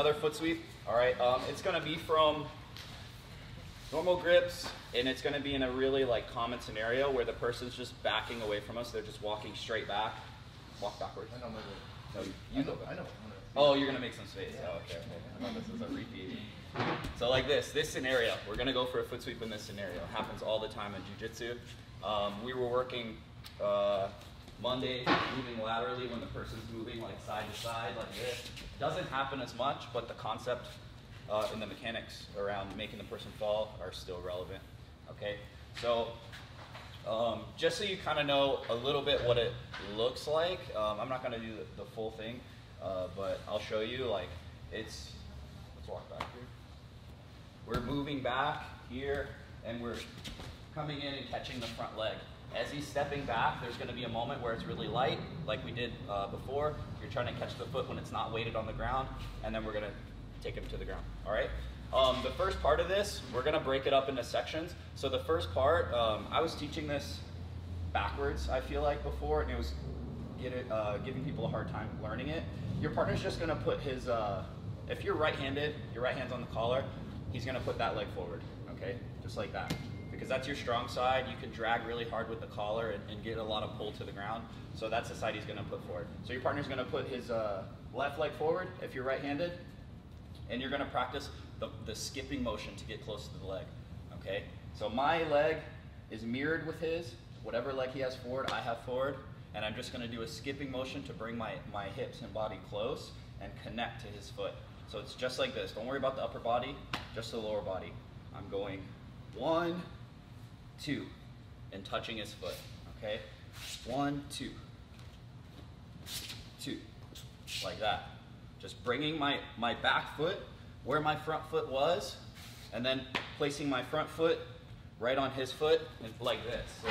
another foot sweep. All right, it's gonna be from normal grips, and it's gonna be in a really like common scenario where the person's just backing away from us. They're just walking straight back. Walk backwards. I know my way. No, you go back. I know. Oh, you're gonna make some space. Yeah. Oh, okay. I thought this was a repeat. So like this scenario, we're gonna go for a foot sweep in this scenario. It happens all the time in jiu-jitsu. We were working Monday, moving laterally when the person's moving like side to side like this. Doesn't happen as much, but the concept and the mechanics around making the person fall are still relevant. Okay, so just so you kind of know a little bit what it looks like, I'm not gonna do the full thing, but I'll show you. Like let's walk back here. We're moving back here, and we're coming in and catching the front leg. As he's stepping back, there's going to be a moment where it's really light, like we did before. You're trying to catch the foot when it's not weighted on the ground, and then we're going to take him to the ground. All right? The first part of this, we're going to break it up into sections. So the first part, I was teaching this backwards, I feel like, before, and it was giving people a hard time learning it. Your partner's just going to put his, if you're right-handed, your right hand's on the collar, he's going to put that leg forward, okay? Just like that. Because that's your strong side. You can drag really hard with the collar and get a lot of pull to the ground. So that's the side he's going to put forward. So your partner's going to put his left leg forward if you're right-handed, and you're going to practice the skipping motion to get close to the leg, okay? So my leg is mirrored with his. Whatever leg he has forward, I have forward, and I'm just going to do a skipping motion to bring my hips and body close and connect to his foot. So it's just like this. Don't worry about the upper body, just the lower body. I'm going 1, 2, and touching his foot, okay? 1, 2, 2, like that. Just bringing my back foot where my front foot was, and then placing my front foot right on his foot, like this. So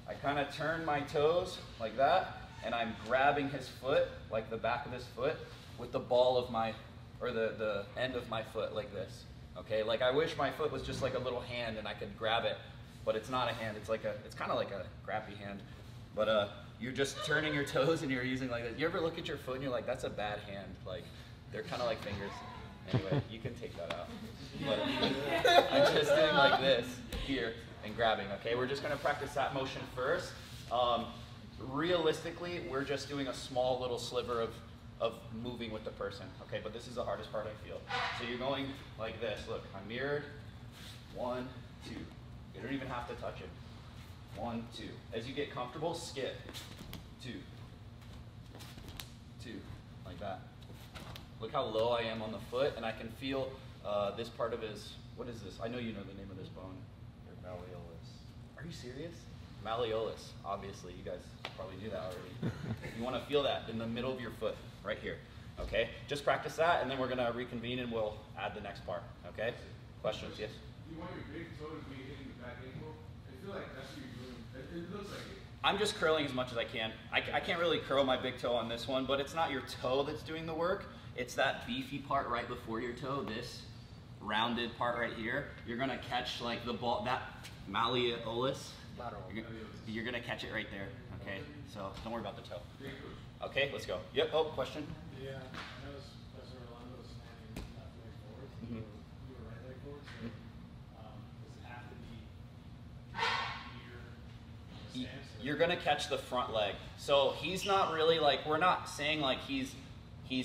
I kind of turn my toes like that, and I'm grabbing his foot, like the back of his foot, with the ball of my, or the end of my foot like this. Okay, like I wish my foot was just like a little hand and I could grab it, but it's not a hand. It's like it's kind of like a grabby hand. But you're just turning your toes and you're using like that. You ever look at your foot and you're like, that's a bad hand. Like they're kind of like fingers. Anyway, you can take that out. But I'm just doing like this here and grabbing. Okay, we're just gonna practice that motion first. Realistically, we're just doing a small little sliver of moving with the person, okay? But this is the hardest part, I feel. So you're going like this. Look, I'm mirrored. 1, 2. You don't even have to touch it. 1, 2. As you get comfortable, skip. 2, 2, like that. Look how low I am on the foot, and I can feel this part of his, what is this? I know you know the name of this bone. Your malleolus. Are you serious? Malleolus, obviously. You guys probably knew that already. You want to feel that in the middle of your foot, right here. Okay? Just practice that, and then we're going to reconvene and we'll add the next part. Okay? Questions? Yes? You want your big toe to be hitting the back ankle? I feel like that's what you're doing. It looks like it. I'm just curling as much as I can. I can't really curl my big toe on this one, but it's not your toe that's doing the work. It's that beefy part right before your toe, this rounded part right here. You're going to catch like the ball, that malleolus. You're going to catch it right there. Okay? So don't worry about the toe. Okay, let's go. Yep. Oh, question? Yeah, I noticed Professor Orlando was standing left leg forward. So you were right leg forward. So does it have to be near the stance? You're going to catch the front leg. So he's not really like, we're not saying like he's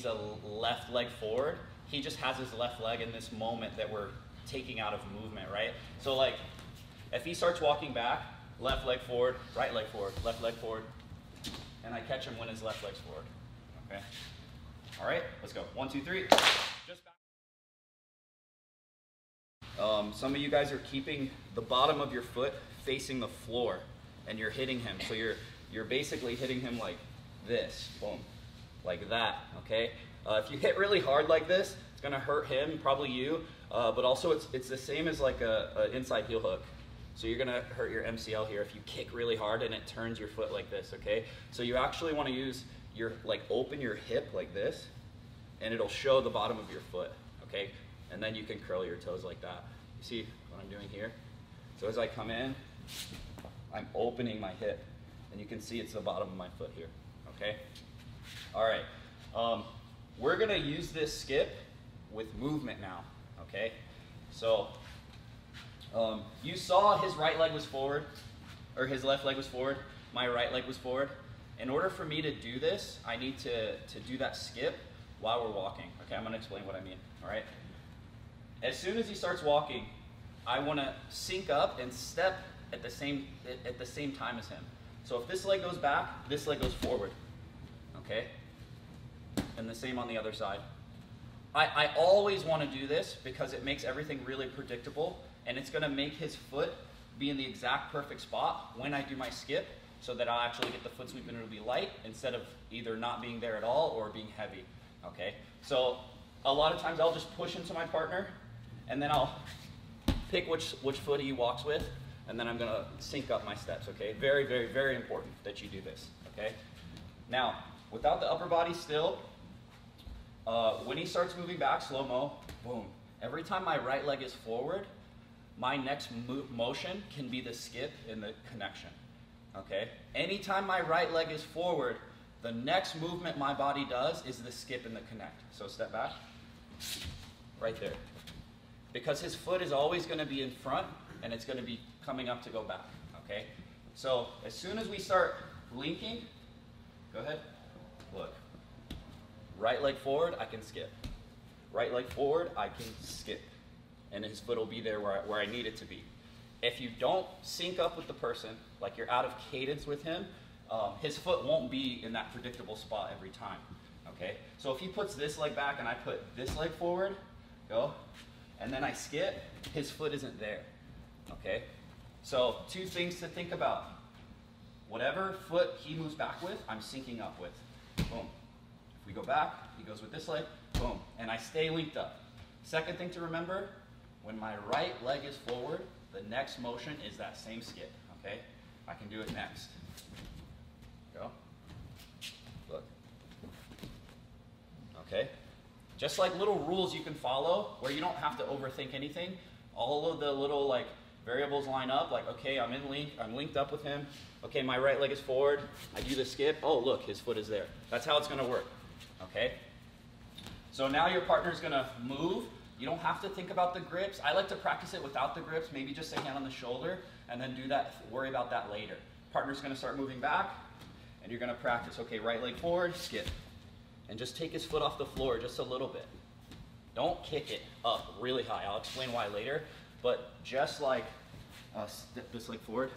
a left leg forward. He just has his left leg in this moment that we're taking out of movement, right? So like, if he starts walking back, left leg forward, left leg forward, and I catch him when his left leg's forward, okay? All right, let's go. 1, 2, 3. Just back. Some of you guys are keeping the bottom of your foot facing the floor, and you're hitting him. So you're basically hitting him like this, boom, like that, okay? If you hit really hard like this, it's gonna hurt him, probably you, but also it's the same as like a inside heel hook. So you're gonna hurt your MCL here if you kick really hard and it turns your foot like this, okay? So you actually wanna use open your hip like this, and it'll show the bottom of your foot, okay? And then you can curl your toes like that. You see what I'm doing here? So as I come in, I'm opening my hip, and you can see it's the bottom of my foot here, okay? All right, we're gonna use this skip with movement now, okay? So, you saw his right leg was forward, or his left leg was forward, my right leg was forward. In order for me to do this, I need to do that skip while we're walking. Okay, I'm gonna explain what I mean, all right? As soon as he starts walking, I wanna sync up and step at the same time as him. So if this leg goes back, this leg goes forward, okay? And the same on the other side. I always wanna do this because it makes everything really predictable, and it's gonna make his foot be in the exact perfect spot when I do my skip, so that I'll actually get the foot sweep and it'll be light instead of either not being there at all or being heavy, okay? So a lot of times I'll just push into my partner and then I'll pick which foot he walks with, and then I'm gonna sync up my steps, okay? Very, very, very important that you do this, okay? Now, without the upper body still, when he starts moving back, slow-mo, boom. Every time my right leg is forward, my next motion can be the skip and the connection. Okay? Anytime my right leg is forward, the next movement my body does is the skip and the connect. So step back, right there. Because his foot is always going to be in front, and it's going to be coming up to go back. Okay? So as soon as we start linking, go ahead, look. Right leg forward, I can skip. Right leg forward, I can skip. And his foot will be there where I need it to be. If you don't sync up with the person, like you're out of cadence with him, his foot won't be in that predictable spot every time, okay? So if he puts this leg back and I put this leg forward, go, and then I skip, his foot isn't there, okay? So 2 things to think about. Whatever foot he moves back with, I'm syncing up with, boom. If we go back, he goes with this leg, boom, and I stay linked up. Second thing to remember, when my right leg is forward, the next motion is that same skip, okay? I can do it next. Go. Look. Okay? Just like little rules you can follow where you don't have to overthink anything. All of the little like variables line up, like, okay, I'm linked up with him. Okay, my right leg is forward. I do the skip. Oh, look, his foot is there. That's how it's gonna work, okay? So now your partner's gonna move. You don't have to think about the grips. I like to practice it without the grips, maybe just a hand on the shoulder, and then do that, worry about that later. Partner's gonna start moving back, and you're gonna practice, okay, right leg forward, skip. And just take his foot off the floor just a little bit. Don't kick it up really high. I'll explain why later, but just like, step this leg forward,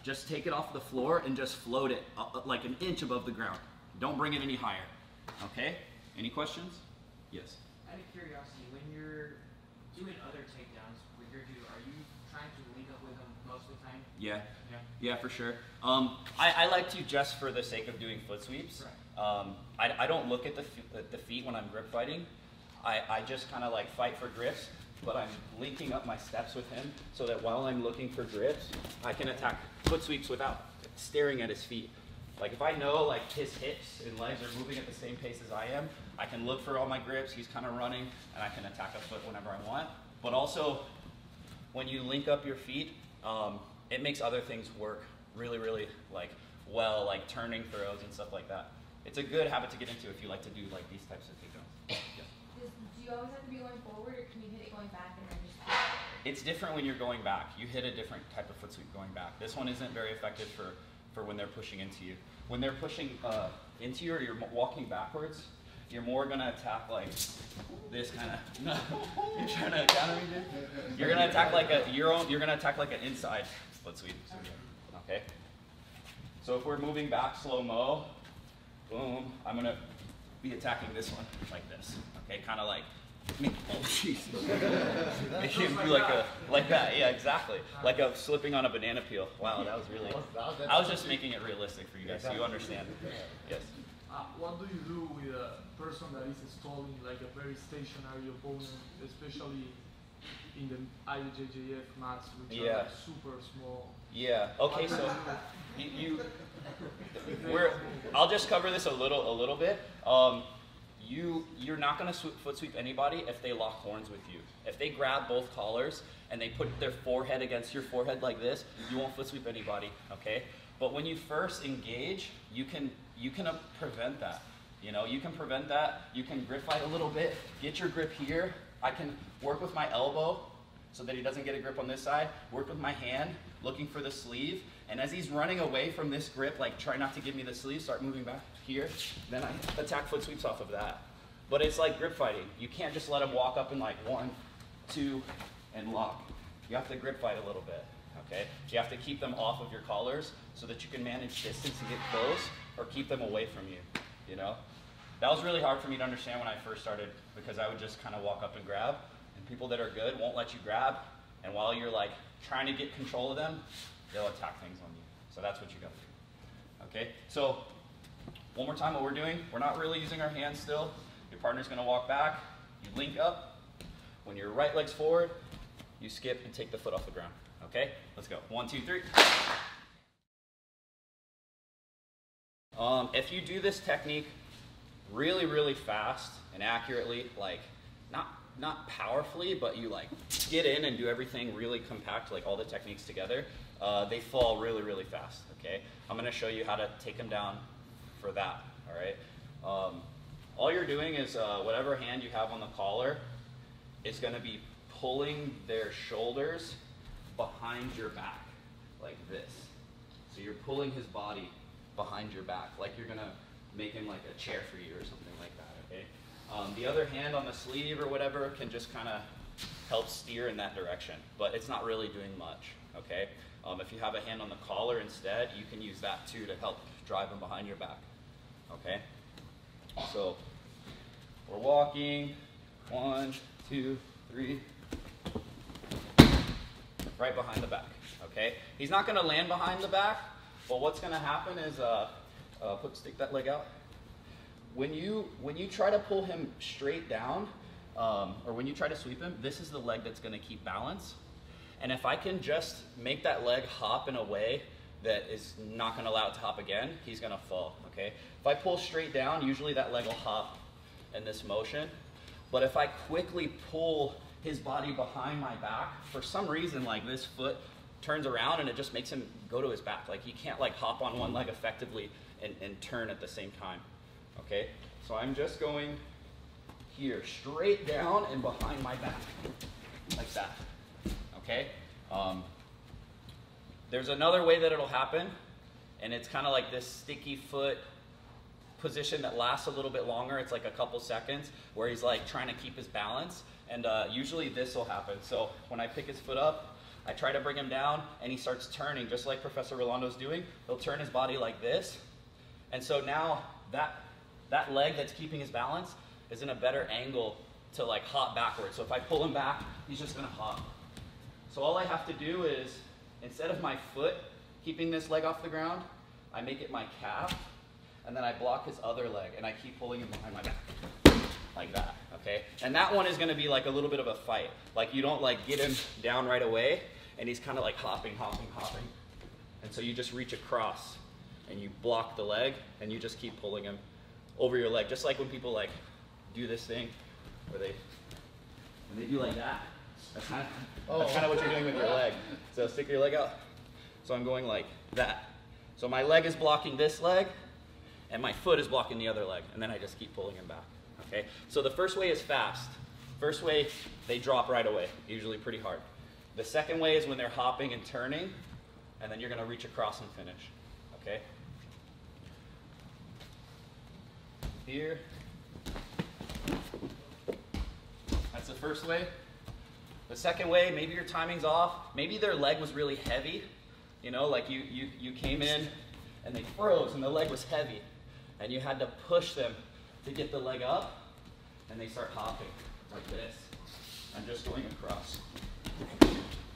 just take it off the floor and just float it like an inch above the ground. Don't bring it any higher, okay? Any questions? Yes. Out of curiosity, when you're doing other takedowns with your dude, are you trying to link up with them most of the time? Yeah. Yeah, for sure. I like to, just for the sake of doing foot sweeps, right. I don't look at the feet when I'm grip fighting. I just kind of like fight for grips, but I'm linking up my steps with him so that while I'm looking for grips, I can attack foot sweeps without staring at his feet. Like if I know like his hips and legs are moving at the same pace as I am, I can look for all my grips, he's kind of running, and I can attack a foot whenever I want. But also, when you link up your feet, it makes other things work really, really like well, like turning throws and stuff like that. It's a good habit to get into if you like to do like these types of takedowns. Yeah. Do you always have to be going forward, or can you hit it going back and then just? It's different when you're going back. You hit a different type of foot sweep going back. This one isn't very effective for when they're pushing into you. When they're pushing into you or you're walking backwards, you're more gonna attack like this kind of. You're trying to counter me, dude. You're gonna attack like you're gonna attack like an inside foot sweep. Okay. So if we're moving back slow-mo, boom, I'm gonna be attacking this one like this. Okay, kind of like. Oh jeez. Make him do like that. Yeah, exactly. Like a slipping on a banana peel. Wow, that was really. I was just making it realistic for you guys, so you understand. Yes. What do you do with a person that is stalling like a very stationary opponent, especially in the IJJF mats, which are like super small? Yeah. Okay, so I'll just cover this a little bit. You're not going to foot sweep anybody if they lock horns with you. If they grab both collars and they put their forehead against your forehead like this, you won't foot sweep anybody, okay? But when you first engage, you can prevent that. You know, you can prevent that. You can grip fight a little bit. Get your grip here. I can work with my elbow so that he doesn't get a grip on this side. Work with my hand, looking for the sleeve. And as he's running away from this grip, like try not to give me the sleeve, start moving back here. Then I attack foot sweeps off of that. But it's like grip fighting. You can't just let him walk up in like 1, 2, and lock. You have to grip fight a little bit, okay? You have to keep them off of your collars so that you can manage distance and get close, or keep them away from you, you know? That was really hard for me to understand when I first started, because I would just kind of walk up and grab, and people that are good won't let you grab, and while you're like trying to get control of them, they'll attack things on you. So that's what you gotta do, okay? So one more time what we're doing, we're not really using our hands still. Your partner's gonna walk back, you link up. When your right leg's forward, you skip and take the foot off the ground, okay? Let's go, 1, 2, 3. If you do this technique really, really fast and accurately, like not powerfully, but you like get in and do everything really compact, like all the techniques together, they fall really, really fast, okay? I'm gonna show you how to take them down for that, all right? All you're doing is whatever hand you have on the collar is gonna be pulling their shoulders behind your back, like this. So you're pulling his body behind your back, like you're gonna make him like a chair for you or something like that, okay? The other hand on the sleeve or whatever can just kind of help steer in that direction, but it's not really doing much, okay? If you have a hand on the collar instead, you can use that too to help drive him behind your back, okay? So we're walking, 1, 2, 3, right behind the back, okay? He's not gonna land behind the back, but what's gonna happen is, stick that leg out. When you try to pull him straight down, or when you try to sweep him, this is the leg that's gonna keep balance. And if I can just make that leg hop in a way that is not gonna allow it to hop again, he's gonna fall, okay? If I pull straight down, usually that leg will hop in this motion. But if I quickly pull his body behind my back, for some reason, like this foot turns around and it just makes him go to his back. Like he can't like hop on one leg effectively and turn at the same time, okay? So I'm just going here, straight down and behind my back, like that, okay? There's another way that it'll happen, and it's kind of like this sticky foot position that lasts a little bit longer. It's like a couple seconds where he's like trying to keep his balance, and usually this will happen. So when I pick his foot up, I try to bring him down, and he starts turning, just like Professor Rolando's doing. He'll turn his body like this, and so now that leg that's keeping his balance is in a better angle to like hop backwards. So if I pull him back, he's just gonna hop. So all I have to do is, instead of my foot keeping this leg off the ground, I make it my calf, and then I block his other leg, and I keep pulling him behind my back, like that, okay? And that one is gonna be like a little bit of a fight. Like you don't like get him down right away, and he's kind of like hopping, hopping, hopping. And so you just reach across, and you block the leg, and you just keep pulling him over your leg. Just like when people like do this thing, where when they do like that, that's kind of what you're doing with your leg. So stick your leg out. So I'm going like that. So my leg is blocking this leg, and my foot is blocking the other leg, and then I just keep pulling him back, okay? So the first way is fast. First way, they drop right away, usually pretty hard. The second way is when they're hopping and turning, and then you're gonna reach across and finish, okay? Here. That's the first way. The second way, maybe your timing's off. Maybe their leg was really heavy. You know, like you came in and they froze and the leg was heavy. And you had to push them to get the leg up, and they start hopping like this. I'm just going across.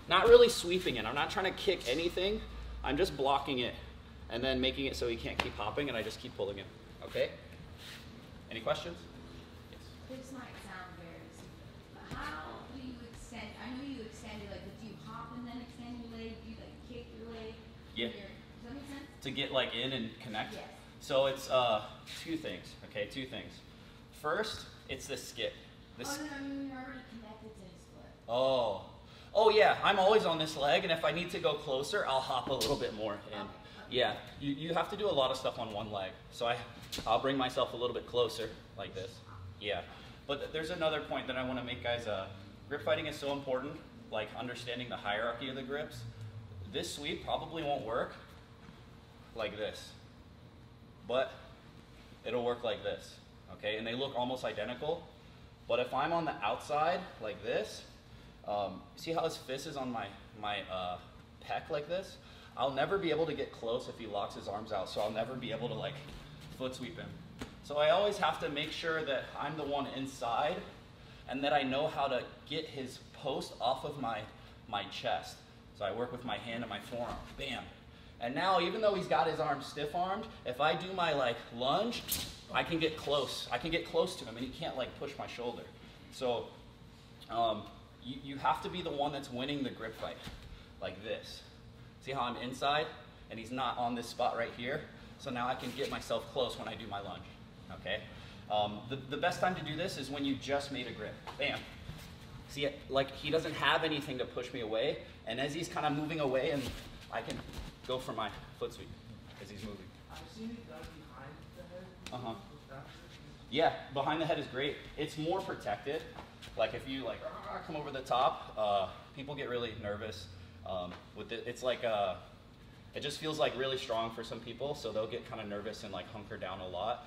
Not really sweeping it. I'm not trying to kick anything. I'm just blocking it and then making it so he can't keep hopping, and I just keep pulling him, okay? Any questions? Yes. This might sound very simple, but how do you extend? I know you extend it, like, do you hop and then extend your leg? Do you like kick your leg? Yeah. Does that make sense? To get like in and connect? Yes. So it's two things, okay, two things. First, it's the skip. No, I mean you're already connected to his foot. Oh yeah, I'm always on this leg, and if I need to go closer, I'll hop a little bit more in. Yeah, you have to do a lot of stuff on one leg. So I'll bring myself a little bit closer like this. Yeah, but there's another point that I want to make, guys. Grip fighting is so important, like understanding the hierarchy of the grips. This sweep probably won't work like this, but it'll work like this, okay? And they look almost identical, but if I'm on the outside like this, see how his fist is on my pec like this? I'll never be able to get close if he locks his arms out, so I'll never be able to like foot sweep him. So I always have to make sure that I'm the one inside and that I know how to get his post off of my chest. So I work with my hand and my forearm, bam. And now, even though he's got his arm stiff-armed, if I do my like lunge, I can get close. I can get close to him and he can't like push my shoulder. So you have to be the one that's winning the grip fight, like this. See how I'm inside and he's not on this spot right here? So now I can get myself close when I do my lunge, okay? The best time to do this is when you just made a grip, bam. See, like he doesn't have anything to push me away, and as he's kind of moving away, and I can go for my foot sweep as he's moving. I've seen it done behind the head. Yeah, behind the head is great. It's more protected. Like if you like come over the top, people get really nervous with it. It's like it just feels like really strong for some people, so they'll get kind of nervous and like hunker down a lot.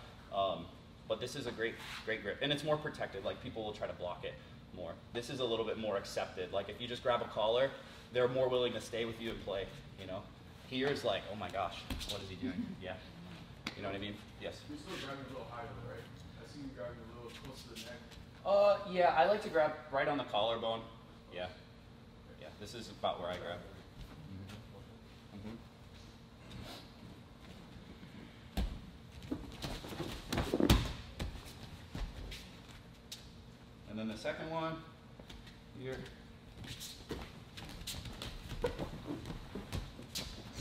But this is a great grip, and it's more protected. Like people will try to block it more. This is a little bit more accepted. Like if you just grab a collar, they're more willing to stay with you and play, you know? Here is like, oh my gosh, what is he doing? Yeah, you know what I mean? Yes? You're still grabbing a little higher, right? I see you grabbing a little close to the neck. Yeah, I like to grab right on the collarbone. Yeah, yeah, this is about where I grab. And then the second one, here.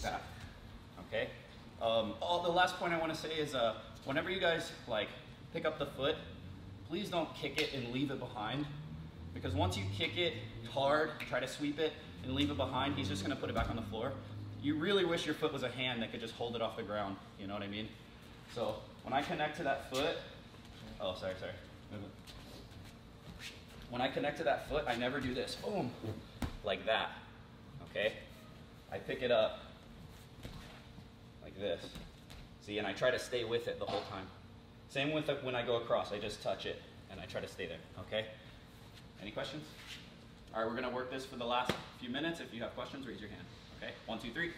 That. Okay. The last point I want to say is whenever you guys like pick up the foot, please don't kick it and leave it behind, because once you kick it hard, try to sweep it and leave it behind, he's just going to put it back on the floor. You really wish your foot was a hand that could just hold it off the ground. You know what I mean? So when I connect to that foot, oh sorry. Move it. When I connect to that foot, I never do this, boom, like that, okay? I pick it up like this, see, and I try to stay with it the whole time. Same with when I go across, I just touch it and I try to stay there, okay? Any questions? All right, we're gonna work this for the last few minutes. If you have questions, raise your hand, okay? 1, 2, 3.